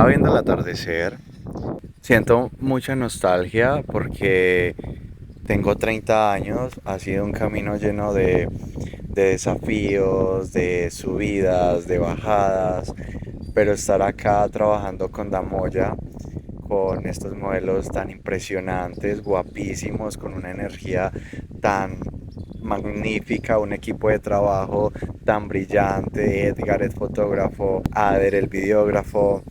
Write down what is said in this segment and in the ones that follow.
Estaba viendo el atardecer, siento mucha nostalgia porque tengo 30 años, ha sido un camino lleno de desafíos, de subidas, de bajadas, pero estar acá trabajando con Damoya, con estos modelos tan impresionantes, guapísimos, con una energía tan magnífica, un equipo de trabajo tan brillante, Edgar el fotógrafo, Ader el videógrafo,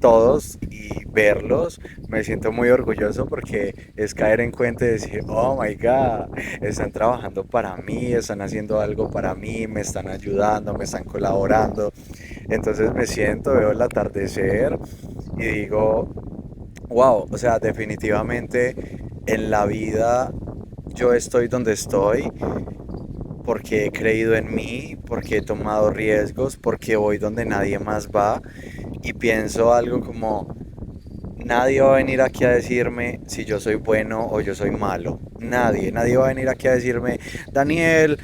todos y verlos, me siento muy orgulloso porque es caer en cuenta y decir, oh my God, están trabajando para mí, están haciendo algo para mí, me están ayudando, me están colaborando. Entonces me siento, veo el atardecer y digo, wow, o sea, definitivamente en la vida yo estoy donde estoy porque he creído en mí, porque he tomado riesgos, porque voy donde nadie más va y pienso algo como, nadie va a venir aquí a decirme si yo soy bueno o yo soy malo. Nadie va a venir aquí a decirme, Daniel,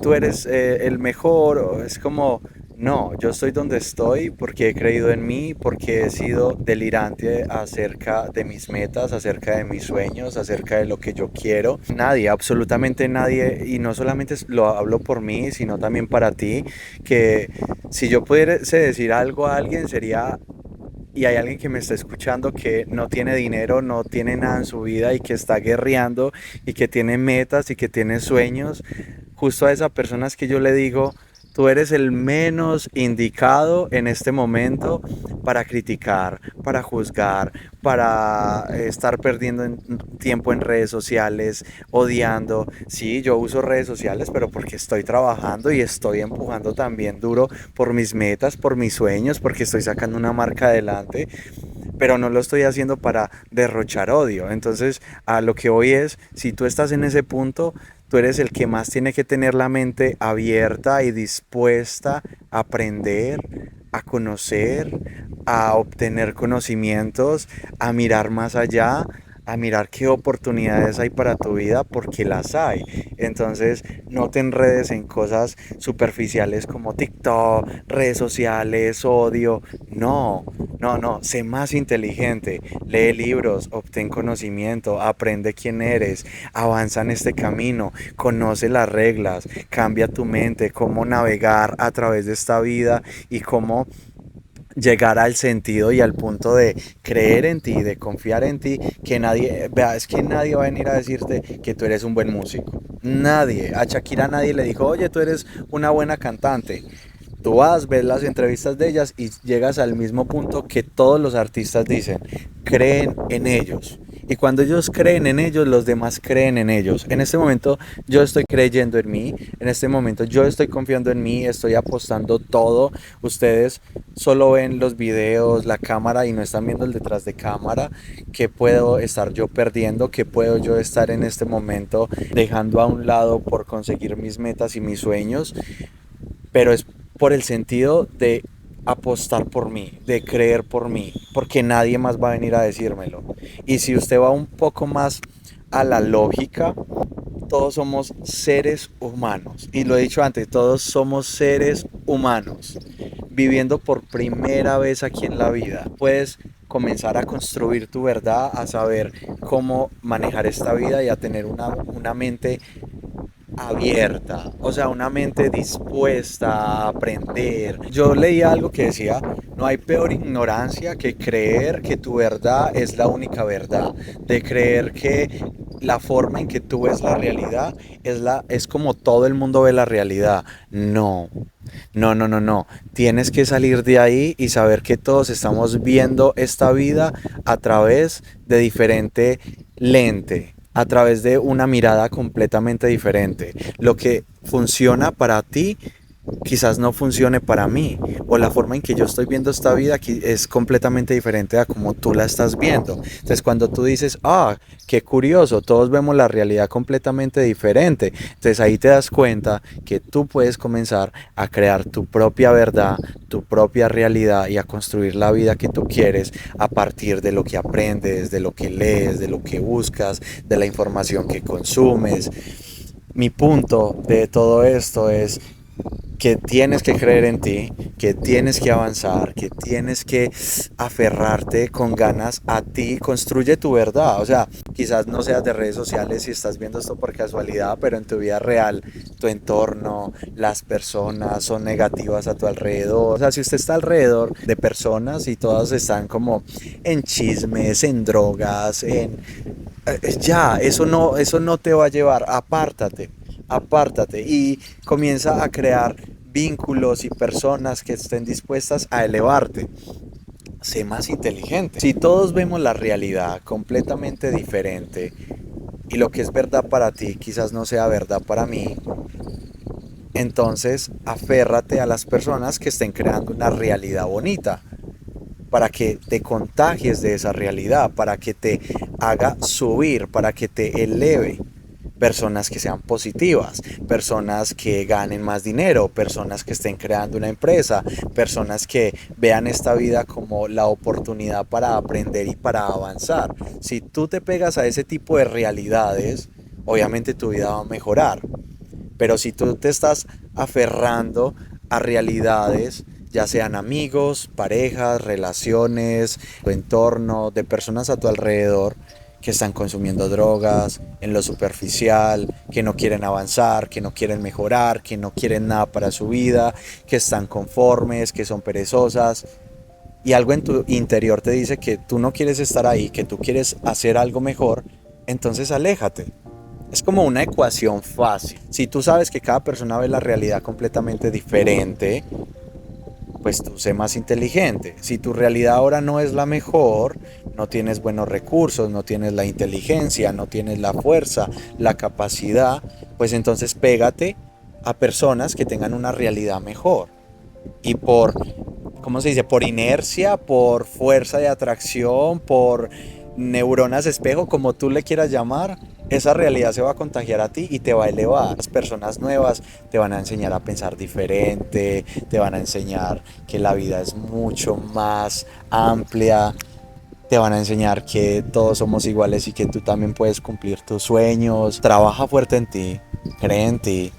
tú eres el mejor. Es como, no, yo estoy donde estoy porque he creído en mí, porque he sido delirante acerca de mis metas, acerca de mis sueños, acerca de lo que yo quiero. Nadie, absolutamente nadie, y no solamente lo hablo por mí, sino también para ti, que si yo pudiese decir algo a alguien sería y hay alguien que me está escuchando que no tiene dinero, no tiene nada en su vida y que está guerreando y que tiene metas y que tiene sueños, justo a esas personas que yo le digo, tú eres el menos indicado en este momento para criticar, para juzgar, para estar perdiendo tiempo en redes sociales, odiando. Sí, yo uso redes sociales, pero porque estoy trabajando y estoy empujando también duro por mis metas, por mis sueños, porque estoy sacando una marca adelante, pero no lo estoy haciendo para derrochar odio. Entonces, a lo que voy es, si tú estás en ese punto, tú eres el que más tiene que tener la mente abierta y dispuesta a aprender, a conocer, a obtener conocimientos, a mirar más allá, a mirar qué oportunidades hay para tu vida, porque las hay. Entonces, no te enredes en cosas superficiales como TikTok, redes sociales, odio. No, no, sé más inteligente. Lee libros, obtén conocimiento, aprende quién eres, avanza en este camino, conoce las reglas, cambia tu mente, cómo navegar a través de esta vida y cómo llegar al sentido y al punto de creer en ti, de confiar en ti, que nadie, vea, es que nadie va a venir a decirte que tú eres un buen músico. Nadie, a Shakira nadie le dijo, oye, tú eres una buena cantante. Tú vas, ves las entrevistas de ellas y llegas al mismo punto que todos los artistas dicen, creen en ellos. Y cuando ellos creen en ellos, los demás creen en ellos. En este momento yo estoy creyendo en mí, en este momento yo estoy confiando en mí, estoy apostando todo. Ustedes solo ven los videos, la cámara y no están viendo el detrás de cámara. ¿Qué puedo estar yo perdiendo? ¿Qué puedo yo estar en este momento dejando a un lado por conseguir mis metas y mis sueños? Pero es por el sentido de apostar por mí, de creer por mí, porque nadie más va a venir a decírmelo. Y si usted va un poco más a la lógica, todos somos seres humanos. Y lo he dicho antes, todos somos seres humanos, viviendo por primera vez aquí en la vida. Puedes comenzar a construir tu verdad, a saber cómo manejar esta vida y a tener una mente abierta, o sea, una mente dispuesta a aprender. Yo leí algo que decía, no hay peor ignorancia que creer que tu verdad es la única verdad, de creer que la forma en que tú ves la realidad es como todo el mundo ve la realidad. No. No. Tienes que salir de ahí y saber que todos estamos viendo esta vida a través de diferente lente, a través de una mirada completamente diferente. Lo que funciona para ti quizás no funcione para mí, o la forma en que yo estoy viendo esta vida aquí es completamente diferente a como tú la estás viendo. Entonces cuando tú dices, ah, qué curioso, todos vemos la realidad completamente diferente, entonces ahí te das cuenta que tú puedes comenzar a crear tu propia verdad, tu propia realidad y a construir la vida que tú quieres a partir de lo que aprendes, de lo que lees, de lo que buscas, de la información que consumes. Mi punto de todo esto es que tienes que creer en ti, que tienes que avanzar, que tienes que aferrarte con ganas a ti, construye tu verdad. O sea, quizás no seas de redes sociales si estás viendo esto por casualidad, pero en tu vida real, tu entorno, las personas son negativas a tu alrededor. O sea, si usted está alrededor de personas y todas están como en chismes, en drogas, ya, eso no te va a llevar, apártate y comienza a crear vínculos y personas que estén dispuestas a elevarte. Sé más inteligente. Si todos vemos la realidad completamente diferente y lo que es verdad para ti quizás no sea verdad para mí, entonces aférrate a las personas que estén creando una realidad bonita para que te contagies de esa realidad, para que te haga subir, para que te eleve. Personas que sean positivas, personas que ganen más dinero, personas que estén creando una empresa, personas que vean esta vida como la oportunidad para aprender y para avanzar. Si tú te pegas a ese tipo de realidades, obviamente tu vida va a mejorar. Pero si tú te estás aferrando a realidades, ya sean amigos, parejas, relaciones, tu entorno, de personas a tu alrededor que están consumiendo drogas, en lo superficial, que no quieren avanzar, que no quieren mejorar, que no quieren nada para su vida, que están conformes, que son perezosas, y algo en tu interior te dice que tú no quieres estar ahí, que tú quieres hacer algo mejor, entonces aléjate. Es como una ecuación fácil. Si tú sabes que cada persona ve la realidad completamente diferente, pues tú sé más inteligente. Si tu realidad ahora no es la mejor, no tienes buenos recursos, no tienes la inteligencia, no tienes la fuerza, la capacidad, pues entonces pégate a personas que tengan una realidad mejor. Y por, ¿cómo se dice? Por inercia, por fuerza de atracción, por neuronas espejo, como tú le quieras llamar, esa realidad se va a contagiar a ti y te va a elevar. Las personas nuevas te van a enseñar a pensar diferente, te van a enseñar que la vida es mucho más amplia, te van a enseñar que todos somos iguales y que tú también puedes cumplir tus sueños. Trabaja fuerte en ti, cree en ti,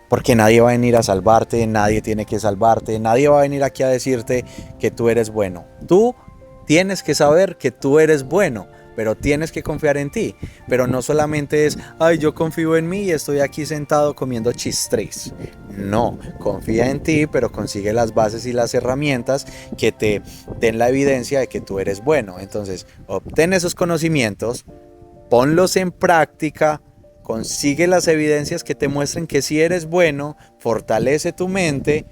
porque nadie va a venir a salvarte, nadie tiene que salvarte, nadie va a venir aquí a decirte que tú eres bueno. Tú tienes que saber que tú eres bueno, pero tienes que confiar en ti. Pero no solamente es, ay, yo confío en mí y estoy aquí sentado comiendo chistris. No, confía en ti, pero consigue las bases y las herramientas que te den la evidencia de que tú eres bueno. Entonces, obtén esos conocimientos, ponlos en práctica, consigue las evidencias que te muestren que si eres bueno, fortalece tu mente,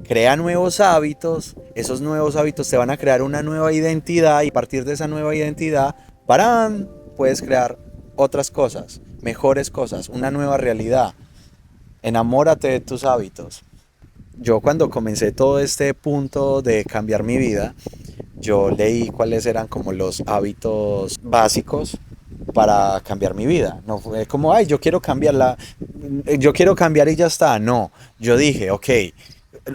crea nuevos hábitos, esos nuevos hábitos te van a crear una nueva identidad y a partir de esa nueva identidad, ¡parán!, puedes crear otras cosas, mejores cosas, una nueva realidad. Enamórate de tus hábitos. Yo cuando comencé todo este punto de cambiar mi vida, yo leí cuáles eran como los hábitos básicos para cambiar mi vida. No fue como, ay, yo quiero cambiar y ya está. No, yo dije, ok,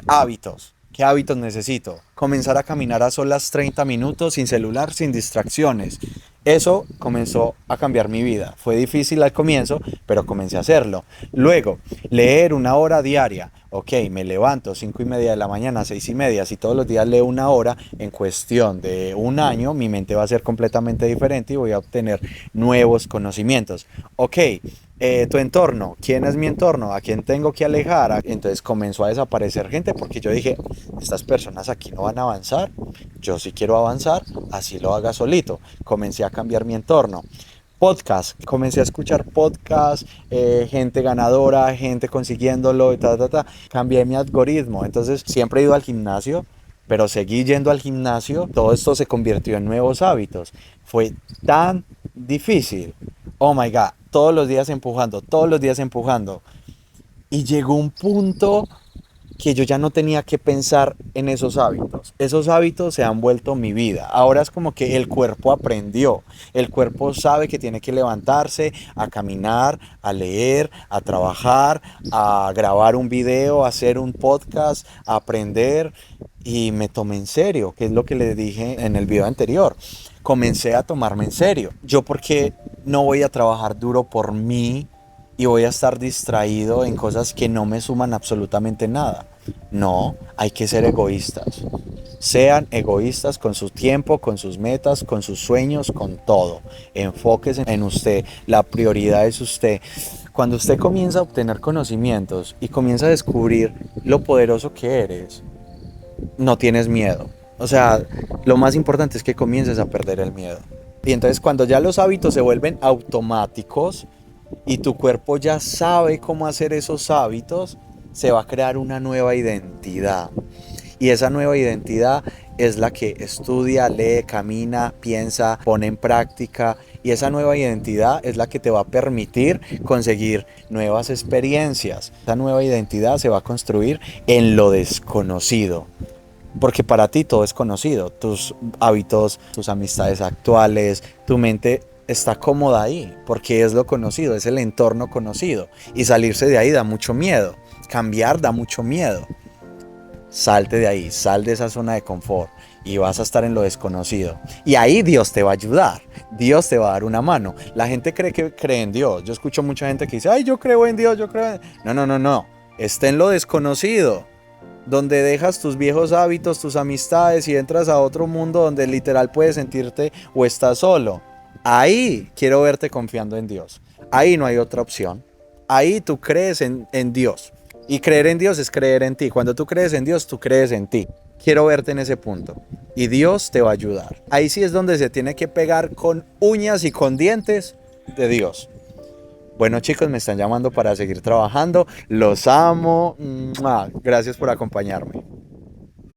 hábitos. ¿Qué hábitos necesito? Comenzar a caminar a solas 30 minutos sin celular, sin distracciones. Eso comenzó a cambiar mi vida. Fue difícil al comienzo, pero comencé a hacerlo. Luego, leer una hora diaria. Ok, me levanto 5:30 de la mañana, 6:30. Si todos los días leo una hora, en cuestión de un año, mi mente va a ser completamente diferente y voy a obtener nuevos conocimientos. Ok, tu entorno, ¿quién es mi entorno? ¿A quién tengo que alejar? Entonces comenzó a desaparecer gente porque yo dije, estas personas aquí no van a avanzar, yo sí quiero avanzar, así lo haga solito. Comencé a cambiar mi entorno. Podcast, comencé a escuchar podcast, gente ganadora, gente consiguiéndolo y cambié mi algoritmo, entonces siempre he ido al gimnasio, pero seguí yendo al gimnasio, todo esto se convirtió en nuevos hábitos, fue tan difícil, oh my god, todos los días empujando, y llegó un punto que yo ya no tenía que pensar en esos hábitos. Esos hábitos se han vuelto mi vida. Ahora es como que el cuerpo aprendió. El cuerpo sabe que tiene que levantarse, a caminar, a leer, a trabajar, a grabar un video, a hacer un podcast, a aprender. Y me tomé en serio, que es lo que le dije en el video anterior. Comencé a tomarme en serio. Yo porque no voy a trabajar duro por mí, y voy a estar distraído en cosas que no me suman absolutamente nada. No, hay que ser egoístas. Sean egoístas con su tiempo, con sus metas, con sus sueños, con todo. Enfóquese en usted. La prioridad es usted. Cuando usted comienza a obtener conocimientos y comienza a descubrir lo poderoso que eres, no tienes miedo. O sea, lo más importante es que comiences a perder el miedo. Y entonces cuando ya los hábitos se vuelven automáticos y tu cuerpo ya sabe cómo hacer esos hábitos, se va a crear una nueva identidad. Y esa nueva identidad es la que estudia, lee, camina, piensa, pone en práctica. Y esa nueva identidad es la que te va a permitir conseguir nuevas experiencias. Esa nueva identidad se va a construir en lo desconocido. Porque para ti todo es conocido, tus hábitos, tus amistades actuales, tu mente está cómoda ahí, porque es lo conocido, es el entorno conocido. Y salirse de ahí da mucho miedo, cambiar da mucho miedo. Salte de ahí, sal de esa zona de confort y vas a estar en lo desconocido. Y ahí Dios te va a ayudar, Dios te va a dar una mano. La gente cree que cree en Dios. Yo escucho mucha gente que dice, ay, yo creo en Dios, yo creo en... No, no, no, no. Está en lo desconocido, donde dejas tus viejos hábitos, tus amistades y entras a otro mundo donde literal puedes sentirte o estás solo. Ahí quiero verte confiando en Dios. Ahí no hay otra opción. Ahí tú crees en Dios. Y creer en Dios es creer en ti. Cuando tú crees en Dios, tú crees en ti. Quiero verte en ese punto. Y Dios te va a ayudar. Ahí sí es donde se tiene que pegar con uñas y con dientes de Dios. Bueno, chicos, me están llamando para seguir trabajando. Los amo. Gracias por acompañarme.